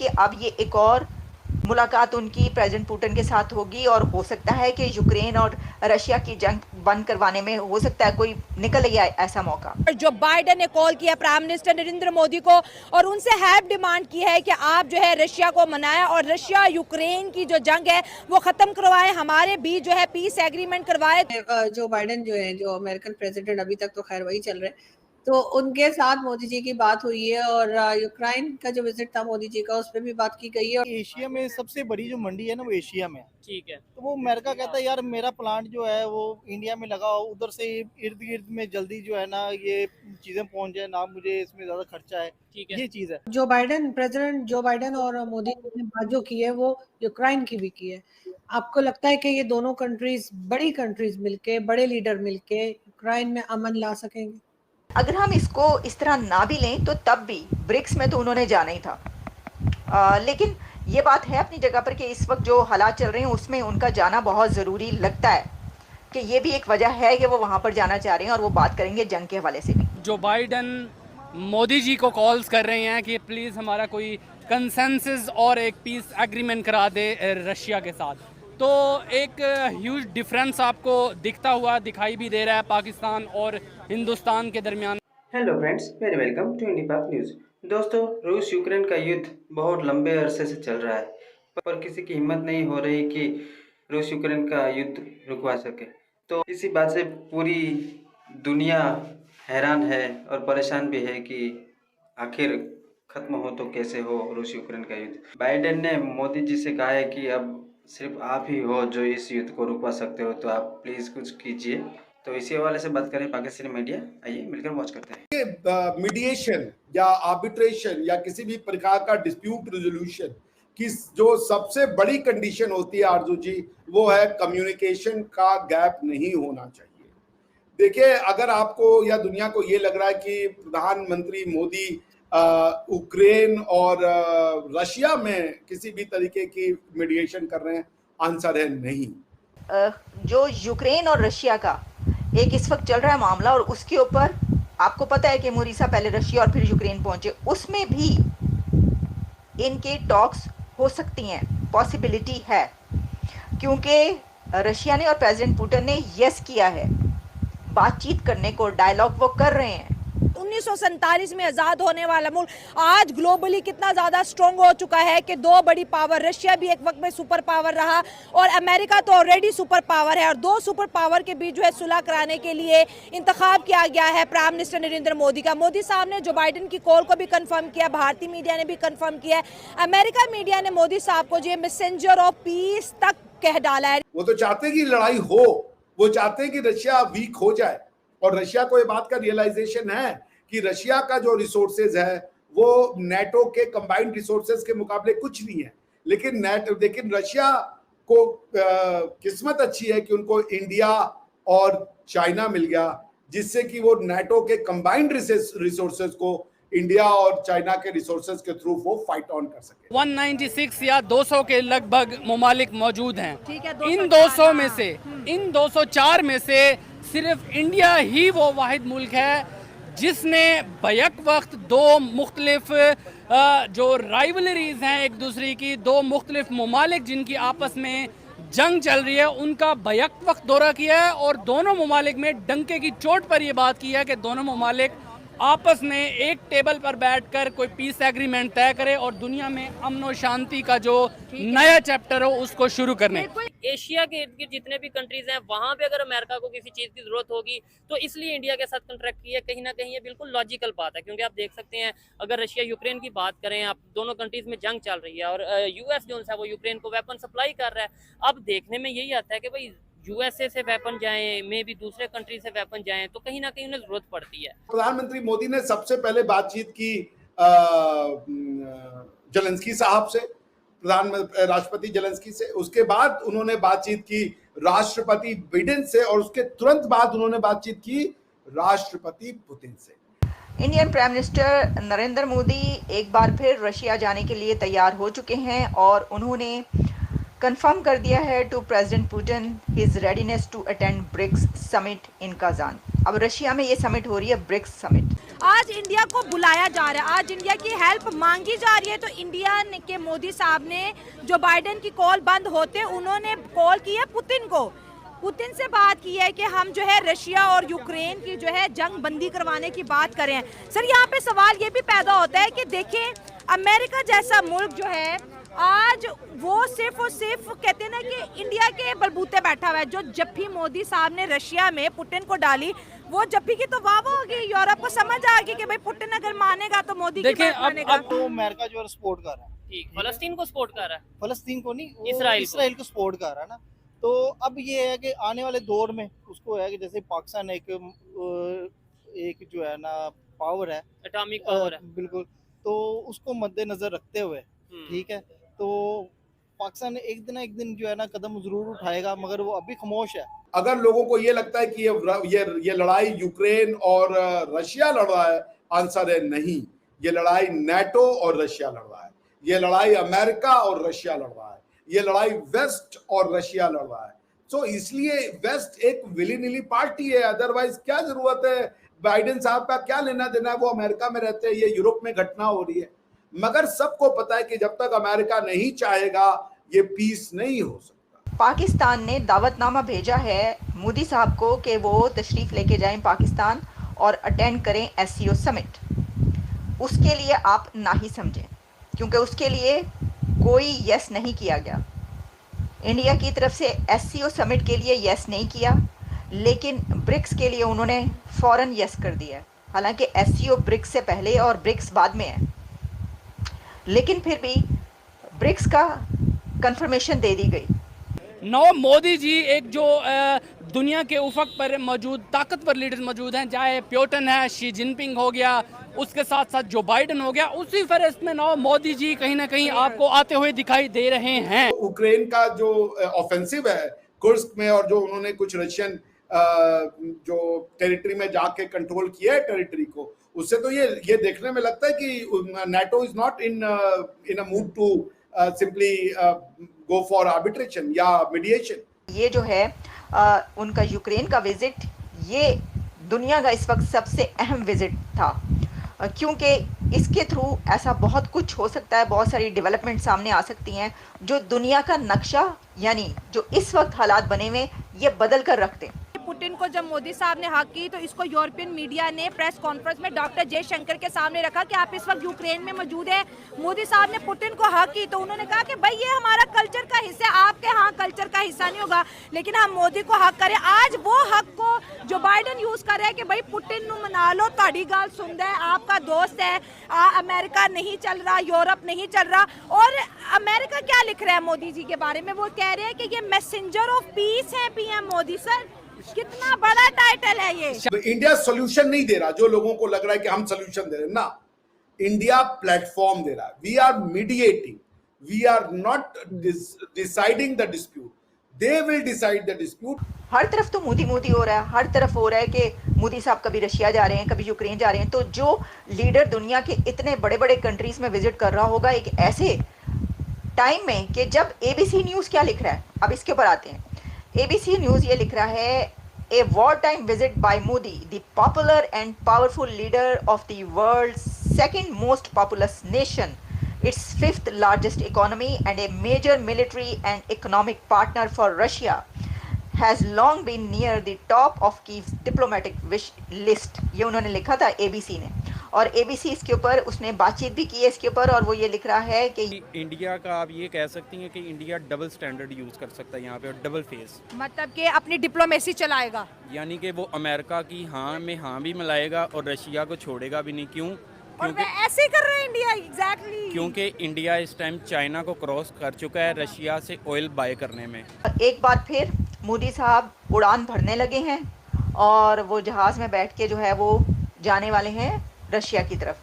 कि अब ये एक और मुलाकात उनकी प्रेसिडेंट पुतिन के साथ होगी और हो सकता है कि यूक्रेन और रशिया की जंग बंद करवाने में हो सकता है कोई निकल ही आए ऐसा मौका। जो बाइडेन ने कॉल किया प्राइम मिनिस्टर नरेंद्र मोदी को और उनसे हैव डिमांड की है कि आप जो है रशिया को मनाएं और रशिया यूक्रेन की जो जंग है वो खत्म करवाएं, हमारे बीच जो है पीस एग्रीमेंट करवाए। जो बाइडेन जो है, जो अमेरिकन प्रेसिडेंट, अभी तक तो खैर वही चल रहे हैं, तो उनके साथ मोदी जी की बात हुई है और यूक्रेन का जो विजिट था मोदी जी का उस पर भी बात की गई है। एशिया में सबसे बड़ी जो मंडी है ना वो एशिया में है। ठीक है। तो वो अमेरिका कहता है यार मेरा प्लांट जो है वो इंडिया में लगाओ, उधर से इर्द गिर्द में जल्दी जो है ना ये चीजें पहुंच जाए ना, मुझे इसमें ज्यादा खर्चा है। ठीक है। ये चीज है। प्रेसिडेंट जो बाइडेन और मोदी ने बात जो की है वो यूक्रेन की भी की है। आपको लगता है कि ये दोनों कंट्रीज, बड़ी कंट्रीज मिलके, बड़े लीडर मिलके यूक्रेन में अमन ला सकेंगे? अगर हम इसको इस तरह ना भी लें तो तब भी ब्रिक्स में तो उन्होंने जाना ही था, लेकिन ये बात है अपनी जगह पर कि इस वक्त जो हालात चल रहे हैं उसमें उनका जाना बहुत ज़रूरी लगता है कि ये भी एक वजह है कि वो वहाँ पर जाना चाह रहे हैं और वो बात करेंगे जंग के हवाले से भी। जो बाइडन मोदी जी को कॉल्स कर रहे हैं कि प्लीज़ हमारा कोई कंसेंसस और एक पीस एग्रीमेंट करा दे रशिया के साथ, तो एक ह्यूज डिफरेंस आपको दिखता हुआ दिखाई भी दे रहा है पाकिस्तान और हिंदुस्तान के दरमियान। Hello friends, very welcome to IndiPak news. दोस्तों, रूस यूक्रेन का युद्ध बहुत लंबे अरसे से चल रहा है, पर किसी की हिम्मत नहीं हो रही कि रूस यूक्रेन का युद्ध रुकवा सके। तो इसी बात से पूरी दुनिया हैरान है और परेशान भी है कि आखिर खत्म हो तो कैसे हो रूस यूक्रेन का युद्ध। बाइडेन ने मोदी जी से कहा है कि अब सिर्फ आप ही हो जो इस युद्ध को रुकवा सकते हो, तो आप प्लीज़ कुछ कीजिए। तो इसी हवाले से बात करें पाकिस्तानी मीडिया, आइए मिलकर वॉच करते हैं। मीडिएशन या आर्बिट्रेशन या किसी भी प्रकार का डिस्प्यूट रेजोल्यूशन की जो सबसे बड़ी कंडीशन होती है आरजू जी, वो है कम्युनिकेशन का गैप नहीं होना चाहिए। देखिए, अगर आपको या दुनिया को ये लग रहा है कि प्रधानमंत्री मोदी यूक्रेन और रशिया में किसी भी तरीके की मीडिएशन कर रहे हैं, आंसर है नहीं। जो यूक्रेन और रशिया का एक इस वक्त चल रहा है मामला और उसके ऊपर आपको पता है कि मोरिसा पहले रशिया और फिर यूक्रेन पहुंचे, उसमें भी इनके टॉक्स हो सकती हैं, पॉसिबिलिटी है, क्योंकि रशिया ने और प्रेसिडेंट पुतिन ने यस किया है, बातचीत करने को, डायलॉग वो कर रहे हैं। 1947 में आजाद होने वाला मुल्क आज ग्लोबली कितना ज्यादा स्ट्रॉन्ग हो चुका है कि दो बड़ी पावर, रशिया भी एक वक्त में सुपर पावर रहा और अमेरिका तो ऑलरेडी सुपर पावर है, और दो सुपर पावर के बीच जो है सुलह कराने के लिए इंतखाब किया गया है प्राइम मिनिस्टर नरेंद्र मोदी का। मोदी साहब ने जो बाइडेन की कॉल को भी कंफर्म किया, भारतीय मीडिया ने भी कंफर्म किया है, अमेरिका मीडिया ने मोदी साहब को जो मैसेंजर ऑफ पीस तक कह डाला है। वो तो चाहते हैं कि लड़ाई हो, वो चाहते हैं कि रशिया वीक हो जाए, और रशिया को ये बात का रियलाइजेशन है कि रशिया का जो रिसोर्सेज है वो नेटो के कंबाइंड रिसोर्सेज के मुकाबले कुछ नहीं है। लेकिन रशिया को किस्मत अच्छी है कि उनको इंडिया और चाइना मिल गया, जिससे कि वो नेटो के कंबाइंड रिसोर्सेज को इंडिया और चाइना के रिसोर्सेज के थ्रू वो फाइट ऑन कर सके। 196 या 200 के लगभग ममालिक मौजूद हैं। इन 204 में से सिर्फ इंडिया ही वो वाहिद मुल्क है जिसने बैक वक्त दो मुख्तलिफ जो राइवलरीज हैं एक दूसरे की, दो मुख्तलिफ ममालिक जिनकी आपस में जंग चल रही है, उनका बैक वक्त दौरा किया है और दोनों ममालिक में डंके की चोट पर यह बात की है कि दोनों ममालिक आपस में एक टेबल पर बैठकर कोई पीस एग्रीमेंट तय करे और दुनिया में अमन और शांति का जो नया चैप्टर हो उसको शुरू करने। एशिया के इर्द गिर्द जितने भी कंट्रीज हैं वहां पे अगर अमेरिका को किसी चीज की जरूरत होगी तो इसलिए इंडिया के साथ कॉन्ट्रैक्ट किया, कहीं ना कहीं ये बिल्कुल लॉजिकल बात है, क्योंकि आप देख सकते हैं अगर रशिया यूक्रेन की बात करें, आप दोनों कंट्रीज में जंग चल रही है और यूएस जो है वो यूक्रेन को वेपन सप्लाई कर रहा है। अब देखने में यही आता है कि भाई यूएसए से वेपन जाएं, में भी दूसरे कंट्री से वेपन जाएं, तो कहीं ना कहीं उन्हें जरूरत पड़ती है। प्रधानमंत्री मोदी ने सबसे पहले बातचीत की जेलेंस्की साहब से, राष्ट्रपति जेलेंस्की से, उसके बाद उन्होंने बातचीत की राष्ट्रपति बाइडेन से और उसके तुरंत बाद उन्होंने बातचीत की राष्ट्रपति पुतिन से। Indian prime minister Narendra Modi एक बार फिर रशिया जाने के लिए तैयार हो चुके हैं और उन्होंने कंफर्म कर दिया है to president Putin his readiness to attend BRICS summit in Kazan. अब रशिया में ये समिट हो रही है, ब्रिक्स समिट। आज इंडिया को बुलाया जा रहा है, आज इंडिया की हेल्प मांगी जा रही है, तो इंडिया के मोदी साहब ने जो बाइडेन की कॉल बंद होते उन्होंने कॉल की है पुतिन को, पुतिन से बात की है कि हम जो है रशिया और यूक्रेन की जो है जंग बंदी करवाने की बात करें। सर यहाँ पे सवाल ये भी पैदा होता है कि देखें अमेरिका जैसा मुल्क जो है आज वो सिर्फ और सिर्फ कहते हैं ना कि इंडिया के बलबूते बैठा हुआ है। जो जप्फी मोदी साहब ने रशिया में पुतिन को डाली, वो जप्फी की तो वाह होगी, यूरोप को समझ आ गई कि भाई पुतिन अगर मानेगा तो मोदी की बात मानेगा। अब तो अमेरिका जो है सपोर्ट कर रहा है, ठीक, फलस्तीन को सपोर्ट कर रहा है, फलस्तीन को नहीं, इसराइल को सपोर्ट कर रहा है ना। तो अब ये है कि आने वाले दौर में उसको है कि जैसे पाकिस्तान एक जो है ना पावर है, एटॉमिक पावर है, बिल्कुल, तो उसको मद्देनजर रखते हुए ठीक है, तो पाकिस्तान एक दिन जो है ना कदम जरूर उठाएगा, मगर वो अभी खामोश है। अगर लोगों को ये लगता है कि ये लड़ाई यूक्रेन और रशिया लड़ रहा है, आंसर है नहीं। ये लड़ाई नेटो और रशिया लड़ रहा है, ये लड़ाई अमेरिका और रशिया लड़ रहा है, ये लड़ाई वेस्ट और रशिया लड़ रहा है। तो इसलिए वेस्ट एक विली नीली पार्टी है, अदरवाइज क्या जरूरत है बाइडेन साहब का, क्या लेना देना है, वो अमेरिका में रहते हैं, ये यूरोप में घटना हो रही है। मगर सबको पता है कि जब तक अमेरिका नहीं चाहेगा ये पीस नहीं हो सकता। पाकिस्तान ने दावतनामा भेजा है मोदी साहब को कि वो तशरीफ लेके जाएं पाकिस्तान और अटेंड करें एससीओ समिट। उसके लिए आप ना ही समझें, क्योंकि उसके लिए कोई यस नहीं किया गया। इंडिया की तरफ से एससीओ समिट के लिए यस नहीं किया, लेकिन ब्रिक्स के लिए उन्होंने फौरन यस कर दिया। हालांकि एससीओ ब्रिक्स से पहले और ब्रिक्स बाद में है, लेकिन फिर भी ब्रिक्स का कंफर्मेशन दे दी गई। नौ मोदी जी एक जो दुनिया के उफक पर मौजूद ताकतवर लीडर्स मौजूद हैं, चाहे प्यूटन है, शी जिनपिंग हो गया, उसके साथ साथ जो बाइडेन हो गया, उसी फहरिस्त में नौ मोदी जी कहीं ना कहीं आपको आते हुए दिखाई दे रहे हैं। यूक्रेन का जो ऑफेंसिव है कुर्स्क में, और जो उन्होंने कुछ रशियन जो टेरिटरी में जाके कंट्रोल किया है टेरिटरी को, उससे तो ये देखने में लगता है कि NATO is not in a mood to simply go for arbitration या मीडिएशन। ये जो है उनका यूक्रेन का विजिट, ये दुनिया का इस वक्त सबसे अहम विजिट था, क्योंकि इसके थ्रू ऐसा बहुत कुछ हो सकता है, बहुत सारी डेवलपमेंट सामने आ सकती हैं जो दुनिया का नक्शा, यानी जो इस वक्त हालात बने हुए, ये बदल कर रखते हैं। पुतिन को जब मोदी साहब ने हक की तो इसको यूरोपियन मीडिया ने प्रेस कॉन्फ्रेंस में डॉक्टर जयशंकर के सामने रखा कि आप इस वक्त यूक्रेन में मौजूद है। मोदी साहब ने पुतिन को हक की तो उन्होंने कहा कि भाई ये हमारा कल्चर का हिस्सा है, आपके यहाँ कल्चर का हिस्सा नहीं होगा, लेकिन हम मोदी को हक करें। आज वो हक को जो बाइडेन यूज कर रहा है कि भाई पुतिन नु मना लो, ताड़ी गाल सुनता है, आपका दोस्त है, अमेरिका नहीं चल रहा, यूरोप नहीं चल रहा। और अमेरिका क्या लिख रहा है मोदी जी के बारे में, वो कह रहे हैं कि ये मैसेंजर ऑफ पीस है पीएम मोदी। सर कितना बड़ा टाइटल है ये। इंडिया सोल्यूशन नहीं दे रहा, जो लोगों को लग रहा है कि हम सोल्यूशन दे रहे हैं ना, इंडिया प्लेटफॉर्म दे रहा है। We are mediating, we are not deciding the dispute, they will decide the dispute. हर तरफ तो मोदी मोदी हो रहा है, हर तरफ हो रहा है कि मोदी साहब कभी रशिया जा रहे हैं, कभी यूक्रेन जा रहे हैं। तो जो लीडर दुनिया के इतने बड़े बड़े कंट्रीज में विजिट कर रहा होगा एक ऐसे टाइम में, कि जब एबीसी न्यूज क्या लिख रहा है, अब इसके ऊपर आते हैं। एबीसी न्यूज ये लिख रहा है, a war time visit bye Modi, the popular and powerful leader of the world second most populous nation, its fifth largest economy and a major military and economic partner for Russia, has long been near the top of Kyiv's diplomatic wish list। ये उन्होंने लिखा था ABC ने, और ABC इसके ऊपर उसने बातचीत भी की है इसके ऊपर, और वो ये लिख रहा है कि इंडिया का आप ये कह सकती हैं कि इंडिया डबल स्टैंडर्ड यूज़ कर सकता है यहाँ पे, और डबल फेस, मतलब कि अपनी डिप्लोमेसी चलाएगा, यानी कि वो अमेरिका की हाँ में हाँ भी मिलाएगा और रशिया को छोड़ेगा भी नहीं। क्यों? क्योंकि ऐसे ही कर रहे हैं इंडिया। एग्जैक्टली क्योंकि इंडिया इस टाइम चाइना को क्रॉस कर चुका है रशिया से ऑयल बाय करने में। एक बार फिर मोदी साहब उड़ान भरने लगे हैं और वो जहाज़ में बैठ के जो है वो जाने वाले हैं रशिया की तरफ।